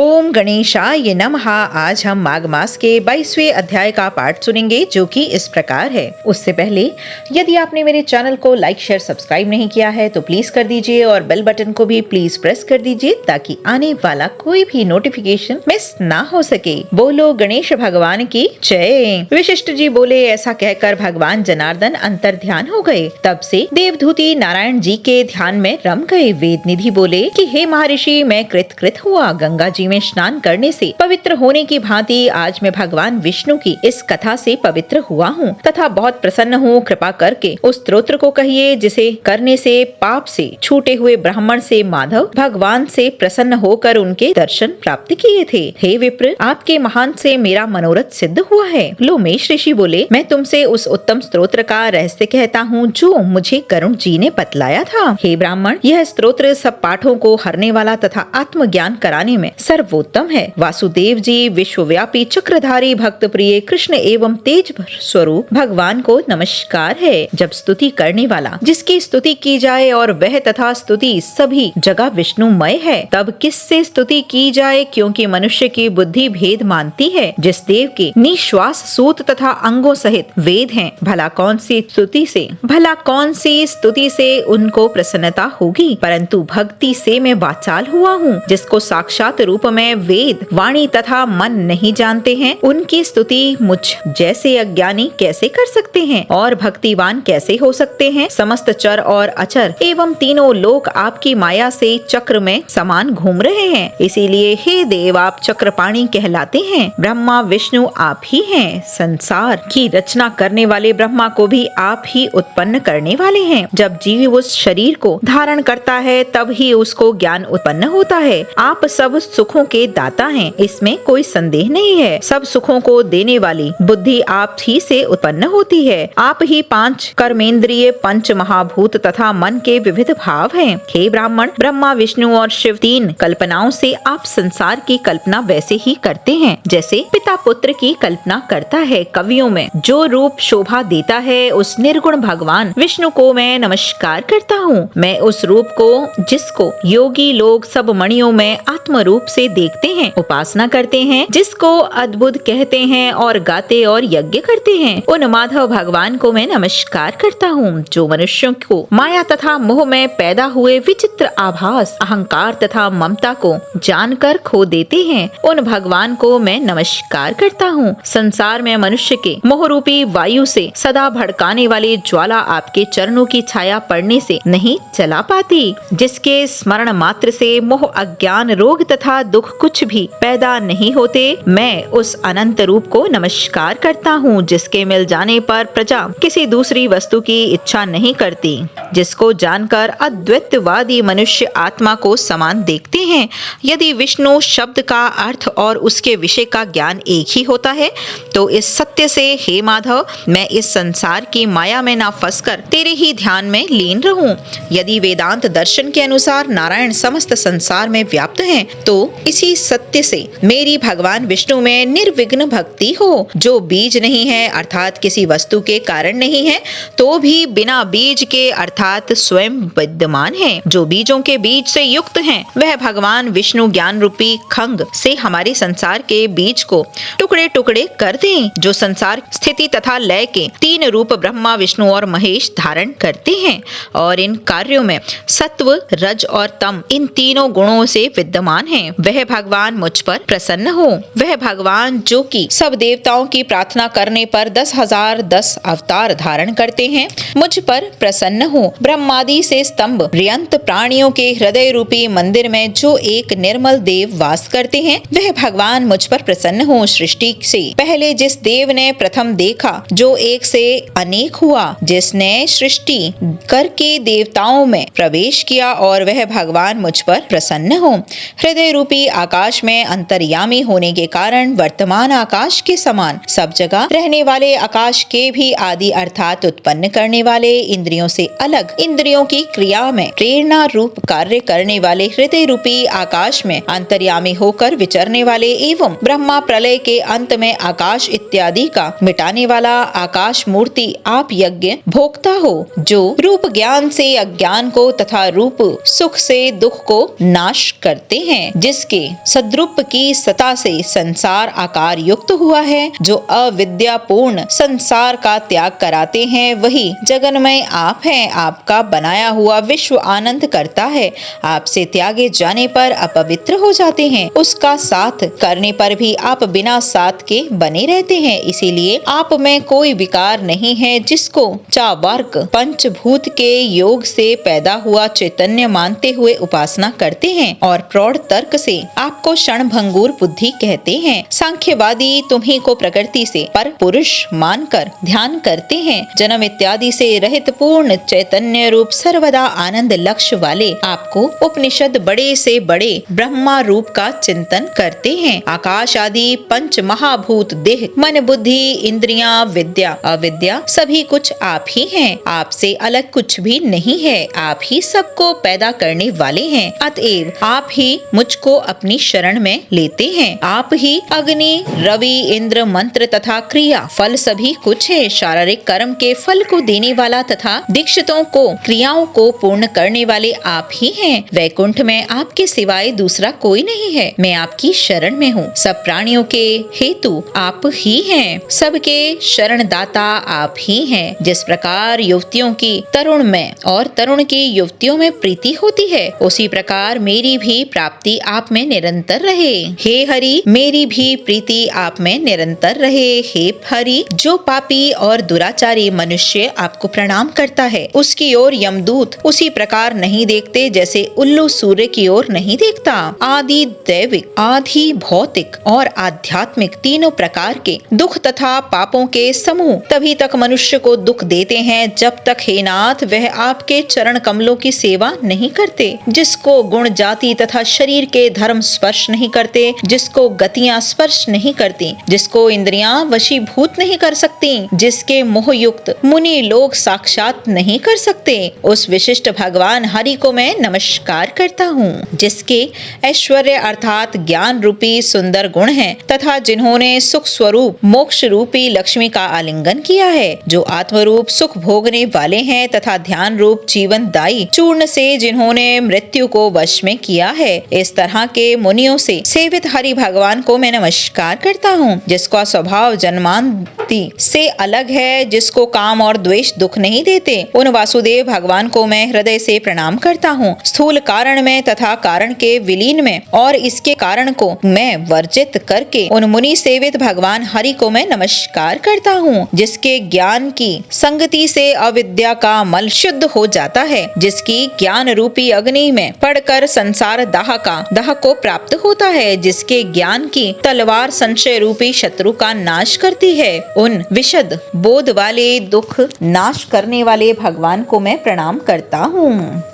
ओम गणेशाय नमः। आज हम माघ मास के 22वें अध्याय का पाठ सुनेंगे, जो कि इस प्रकार है। उससे पहले यदि आपने मेरे चैनल को लाइक शेयर सब्सक्राइब नहीं किया है तो प्लीज कर दीजिए और बेल बटन को भी प्लीज प्रेस कर दीजिए ताकि आने वाला कोई भी नोटिफिकेशन मिस ना हो सके। बोलो गणेश भगवान की जय। विशिष्ट जी बोले, ऐसा कहकर भगवान जनार्दन अंतर ध्यान हो गए। तब से देवधूति नारायण जी के ध्यान में रम गए। वेद निधि बोले कि हे महर्षि, मैं कृत हुआ। गंगा जी में स्नान करने से पवित्र होने की भांति आज मैं भगवान विष्णु की इस कथा से पवित्र हुआ हूँ तथा बहुत प्रसन्न हूँ। कृपा करके उस स्तोत्र को कहिए जिसे करने से पाप से छूटे हुए ब्राह्मण से माधव भगवान से प्रसन्न होकर उनके दर्शन प्राप्त किए थे। हे विप्र, आपके महान से मेरा मनोरथ सिद्ध हुआ है। लोमेश ऋषि बोले, मैं तुमसे उस उत्तम स्तोत्र का रहस्य कहता हूँ जो मुझे करुण जी ने बतलाया था। हे ब्राह्मण, यह स्तोत्र सब पाठों को हरने वाला तथा आत्मज्ञान कराने में सर्वोत्तम है। वासुदेव जी विश्वव्यापी चक्रधारी भक्त प्रिय कृष्ण एवं तेज स्वरूप भगवान को नमस्कार है। जब स्तुति करने वाला जिसकी स्तुति की जाए और वह तथा स्तुति सभी जगह विष्णुमय है, तब किससे स्तुति की जाए, क्योंकि मनुष्य की बुद्धि भेद मानती है। जिस देव के निश्वास सूत तथा अंगों सहित वेद हैं, भला कौन सी स्तुति से उनको प्रसन्नता होगी। परंतु भक्ति से मैं वाचाल हुआ हूँ। जिसको साक्षात रूप में वेद वाणी तथा मन नहीं जानते हैं, उनकी स्तुति मुझ जैसे अज्ञानी कैसे कर सकते हैं और भक्तिवान कैसे हो सकते हैं। समस्त चर और अचर एवं तीनों लोक आपकी माया से चक्र में समान घूम रहे हैं। इसीलिए हे देव, आप चक्रपाणी कहलाते हैं। ब्रह्मा विष्णु आप ही हैं। संसार की रचना करने वाले ब्रह्मा को भी आप ही उत्पन्न करने वाले हैं। जब जीव उस शरीर को धारण करता है तब ही उसको ज्ञान उत्पन्न होता है। आप सब सुखों के दाता हैं, इसमें कोई संदेह नहीं है। सब सुखों को देने वाली बुद्धि आप ही से उत्पन्न होती है। आप ही पांच कर्मेंद्रिय, पंच महाभूत तथा मन के विविध भाव हैं। हे ब्राह्मण, ब्रह्मा विष्णु और शिव तीन कल्पनाओं से आप संसार की कल्पना वैसे ही करते हैं जैसे पिता पुत्र की कल्पना करता है। कवियों में जो रूप शोभा देता है, उस निर्गुण भगवान विष्णु को मैं नमस्कार करता हूँ। मैं उस रूप को जिसको योगी लोग सब मणियों में आत्म रूप से देखते हैं, उपासना करते हैं, जिसको अद्भुत कहते हैं और गाते और यज्ञ करते हैं, उन माधव भगवान को मैं नमस्कार करता हूँ। जो मनुष्यों को माया तथा मोह में पैदा हुए विचित्र आभास, अहंकार तथा ममता को जानकर खो देते हैं, उन भगवान को मैं नमस्कार करता हूँ। संसार में मनुष्य के मोह रूपी वायु से सदा भड़काने वाली ज्वाला आपके चरणों की छाया पड़ने से नहीं जला पाती। जिसके स्मरण मात्र से मोह, अज्ञान, रोग तथा दुख कुछ भी पैदा नहीं होते, मैं उस अनंत रूप को नमस्कार करता हूँ। जिसके मिल जाने पर प्रजा किसी दूसरी वस्तु की इच्छा नहीं करती, जिसको जानकर अद्वैतवादी मनुष्य आत्मा को समान देखते हैं। यदि विष्णु शब्द का अर्थ और उसके विषय का ज्ञान एक ही होता है तो इस सत्य से हे माधव, मैं इस संसार की माया में ना फंसकर तेरे ही ध्यान में लीन रहूं। यदि वेदांत दर्शन के अनुसार नारायण समस्त संसार में व्याप्त हैं, तो इसी सत्य से मेरी भगवान विष्णु में निर्विघ्न भक्ति हो। जो बीज नहीं है अर्थात किसी वस्तु के कारण नहीं है, तो भी बिना बीज के अर्थात स्वयं विद्यमान है। जो बीजों के बीज से युक्त हैं, वह भगवान विष्णु ज्ञान रूपी खंग से हमारे संसार के बीज को टुकड़े टुकड़े कर दें। जो संसार स्थिति तथा लय के तीन रूप ब्रह्मा विष्णु और महेश धारण करते हैं और इन कार्यों में सत्व, रज और तम इन तीनों गुणों से विद्यमान है, वह भगवान मुझ पर प्रसन्न हो। वह भगवान जो कि सब देवताओं की प्रार्थना करने पर 10,010 अवतार धारण करते हैं, मुझ पर प्रसन्न हो। ब्रह्मादि से स्तंभ पर्यंत प्राणियों के हृदय रूपी मंदिर में जो एक निर्मल देव वास करते हैं, वह भगवान मुझ पर प्रसन्न हो। सृष्टि से पहले जिस देव ने प्रथम देखा, जो एक से अनेक हुआ, जिसने सृष्टि करके देवताओं में प्रवेश किया, और वह भगवान मुझ पर प्रसन्न हो। हृदय रूपी आकाश में अंतर्यामी होने के कारण वर्तमान आकाश के समान सब जगह रहने वाले आकाश के भी आदि अर्थात उत्पन्न करने वाले, इंद्रियों से अलग इंद्रियों की क्रिया में प्रेरणा रूप कार्य करने वाले हृदय रूपी आकाश में अंतर्यामी होकर विचरने वाले एवं ब्रह्मा प्रलय के अंत में आकाश इत्यादि का मिटाने वाला आकाश मूर्ति आप यज्ञ भोक्ता हो। जो रूप ज्ञान से अज्ञान को तथा रूप सुख से दुख को नाश करते हैं, जिसके के सद्रूप की सता से संसार आकार युक्त हुआ है। जो अविद्यापूर्ण संसार का त्याग कराते हैं वही जगन्मय आप हैं। आपका बनाया हुआ विश्व आनंद करता है। आपसे त्यागे जाने पर अपवित्र हो जाते हैं। उसका साथ करने पर भी आप बिना साथ के बने रहते हैं। इसीलिए आप में कोई विकार नहीं है, जिसको चावार्क पंचभूत के योग से पैदा हुआ चैतन्य मानते हुए उपासना करते हैं और प्रौढ़ तर्क से आपको क्षणभंगुर बुद्धि कहते हैं। सांख्यवादी तुम्ही को प्रकृति से पर पुरुष मानकर ध्यान करते हैं। जन्म इत्यादि से रहित पूर्ण चैतन्य रूप सर्वदा आनंद लक्ष्य वाले आपको उपनिषद बड़े से बड़े ब्रह्मा रूप का चिंतन करते हैं। आकाश आदि पंच महाभूत देह मन बुद्धि इंद्रियां विद्या अविद्या सभी कुछ आप ही हैं। आपसे अलग कुछ भी नहीं है। आप ही सबको पैदा करने वाले हैं। अतएव आप ही मुझको अपनी शरण में लेते हैं। आप ही अग्नि रवि इंद्र मंत्र तथा क्रिया फल सभी कुछ है। शारीरिक कर्म के फल को देने वाला तथा दीक्षितों को क्रियाओं को पूर्ण करने वाले आप ही हैं। वैकुंठ में आपके सिवाय दूसरा कोई नहीं है। मैं आपकी शरण में हूँ। सब प्राणियों के हेतु आप ही हैं। सबके शरणदाता आप ही हैं। जिस प्रकार युवतियों की तरुण में और तरुण की युवतियों में प्रीति होती है, उसी प्रकार मेरी भी प्राप्ति आप में निरंतर रहे। हे हरि, मेरी भी प्रीति आप में निरंतर रहे। हे हरि, जो पापी और दुराचारी मनुष्य आपको प्रणाम करता है, उसकी ओर यमदूत उसी प्रकार नहीं देखते जैसे उल्लू सूर्य की ओर नहीं देखता। आदि दैविक आदि भौतिक और आध्यात्मिक तीनों प्रकार के दुख तथा पापों के समूह तभी तक मनुष्य को दुख देते हैं जब तक हे नाथ वह आपके चरण कमलों की सेवा नहीं करते। जिसको गुण जाति तथा शरीर के धर्म स्पर्श नहीं करते, जिसको गतियां स्पर्श नहीं करती, जिसको इंद्रियां वशीभूत नहीं कर सकती, जिसके मोह युक्त मुनि लोग साक्षात नहीं कर सकते, उस विशिष्ट भगवान हरि को मैं नमस्कार करता हूँ। जिसके ऐश्वर्य अर्थात ज्ञान रूपी सुंदर गुण हैं तथा जिन्होंने सुख स्वरूप मोक्ष रूपी लक्ष्मी का आलिंगन किया है, जो आत्मरूप सुख भोगने वाले हैं तथा ध्यान रूप जीवन दायी चूर्ण से जिन्होंने मृत्यु को वश में किया है, इस तरह के मुनियों से सेवित हरि भगवान को मैं नमस्कार करता हूँ। जिसका स्वभाव जन्मांति से अलग है, जिसको काम और द्वेष दुख नहीं देते, उन वासुदेव भगवान को मैं हृदय से प्रणाम करता हूँ। स्थूल कारण में तथा कारण के विलीन में और इसके कारण को मैं वर्जित करके उन मुनि सेवित भगवान हरि को मैं नमस्कार करता हूँ। जिसके ज्ञान की संगति से अविद्या का मल शुद्ध हो जाता है, जिसकी ज्ञान रूपी अग्नि में पड़कर संसार दाह को प्राप्त होता है, जिसके ज्ञान की तलवार संशय रूपी शत्रु का नाश करती है, उन विशद बोध वाले दुख नाश करने वाले भगवान को मैं प्रणाम करता हूँ।